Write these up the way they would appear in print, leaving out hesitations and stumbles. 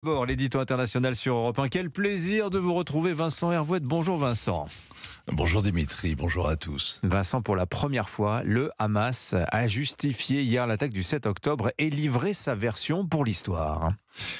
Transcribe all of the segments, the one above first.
Bon, l'édito international sur Europe 1. Quel plaisir de vous retrouver, Vincent Hervouet. Bonjour Vincent. Bonjour Dimitri, bonjour à tous. Vincent, pour la première fois, le Hamas a justifié hier l'attaque du 7 octobre et livré sa version pour l'histoire.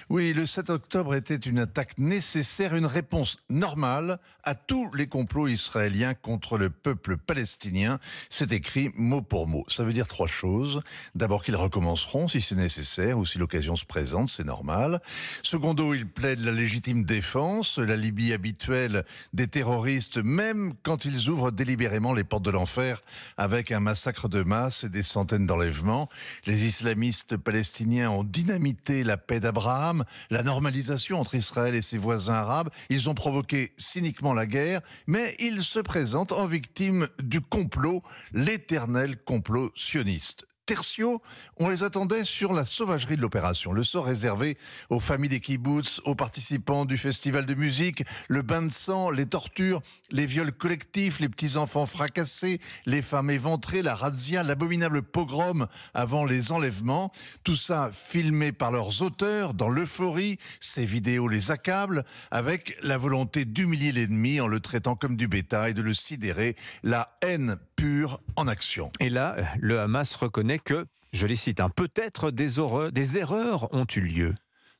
Oui, le 7 octobre était une attaque nécessaire, une réponse normale à tous les complots israéliens contre le peuple palestinien. C'est écrit mot pour mot. Ça veut dire trois choses. D'abord qu'ils recommenceront si c'est nécessaire ou si l'occasion se présente, c'est normal. Secondo, ils plaident la légitime défense, la Libye habituelle des terroristes, même quand ils ouvrent délibérément les portes de l'enfer avec un massacre de masse et des centaines d'enlèvements. Les islamistes palestiniens ont dynamité la paix d'Abraham, la normalisation entre Israël et ses voisins arabes. Ils ont provoqué cyniquement la guerre, mais ils se présentent en victimes du complot, l'éternel complot sioniste. Tertio, on les attendait sur la sauvagerie de l'opération. Le sort réservé aux familles des kibboutz, aux participants du festival de musique, le bain de sang, les tortures, les viols collectifs, les petits-enfants fracassés, les femmes éventrées, la razzia, l'abominable pogrom avant les enlèvements. Tout ça filmé par leurs auteurs dans l'euphorie. Ces vidéos les accablent avec la volonté d'humilier l'ennemi en le traitant comme du bétail, de le sidérer. La haine pure en action. Et là, le Hamas reconnaît que, je les cite, peut-être des erreurs ont eu lieu.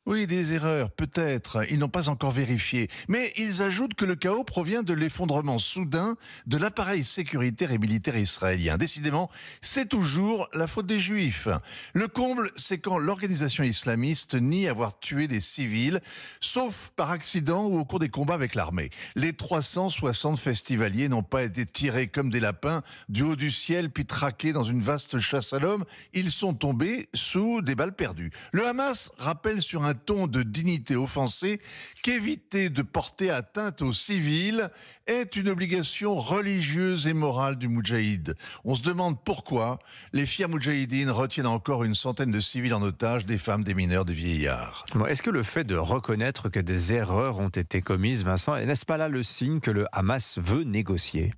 Oui, des erreurs, peut-être. Ils n'ont pas encore vérifié. Mais ils ajoutent que le chaos provient de l'effondrement soudain de l'appareil sécuritaire et militaire israélien. Décidément, c'est toujours la faute des Juifs. Le comble, c'est quand l'organisation islamiste nie avoir tué des civils, sauf par accident ou au cours des combats avec l'armée. Les 360 festivaliers n'ont pas été tirés comme des lapins du haut du ciel puis traqués dans une vaste chasse à l'homme. Ils sont tombés sous des balles perdues. Le Hamas rappelle sur un ton de dignité offensée qu'éviter de porter atteinte aux civils est une obligation religieuse et morale du Moudjahid. On se demande pourquoi les fiers Moudjahidines retiennent encore une centaine de civils en otage, des femmes, des mineurs, des vieillards. Bon, est-ce que le fait de reconnaître que des erreurs ont été commises, Vincent, n'est-ce pas là le signe que le Hamas veut négocier ?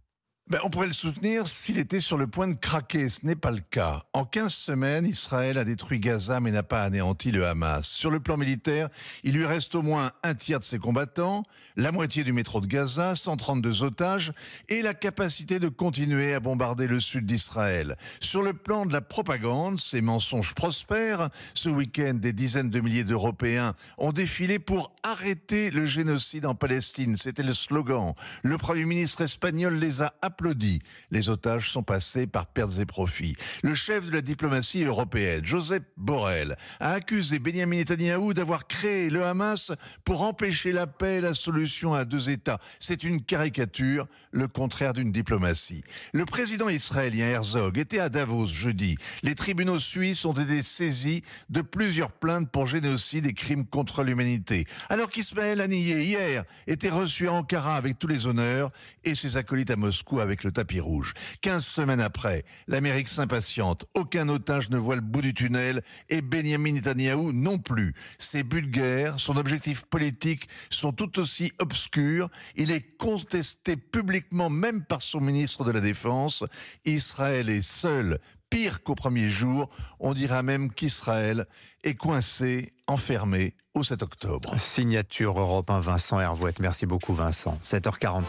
On pourrait le soutenir s'il était sur le point de craquer. Ce n'est pas le cas. En 15 semaines, Israël a détruit Gaza mais n'a pas anéanti le Hamas. Sur le plan militaire, il lui reste au moins un tiers de ses combattants, la moitié du métro de Gaza, 132 otages et la capacité de continuer à bombarder le sud d'Israël. Sur le plan de la propagande, ces mensonges prospèrent. Ce week-end, des dizaines de milliers d'Européens ont défilé pour arrêter le génocide en Palestine. C'était le slogan. Le Premier ministre espagnol les a applaudis. Les otages sont passés par pertes et profits. Le chef de la diplomatie européenne, Josep Borrell, a accusé Benjamin Netanyahou d'avoir créé le Hamas pour empêcher la paix et la solution à deux États. C'est une caricature, le contraire d'une diplomatie. Le président israélien Herzog était à Davos jeudi. Les tribunaux suisses ont été saisis de plusieurs plaintes pour génocide et crimes contre l'humanité. Alors qu'Ismaël Haniyeh, hier, était reçu à Ankara avec tous les honneurs et ses acolytes à Moscou avec le tapis rouge. 15 semaines après, l'Amérique s'impatiente. Aucun otage ne voit le bout du tunnel et Benjamin Netanyahou non plus. Ses buts de guerre, son objectif politique sont tout aussi obscurs. Il est contesté publiquement même par son ministre de la Défense. Israël est seul, pire qu'au premier jour. On dira même qu'Israël est coincé, enfermé au 7 octobre. Signature Europe 1, Vincent Hervouet. Merci beaucoup Vincent. 7h45.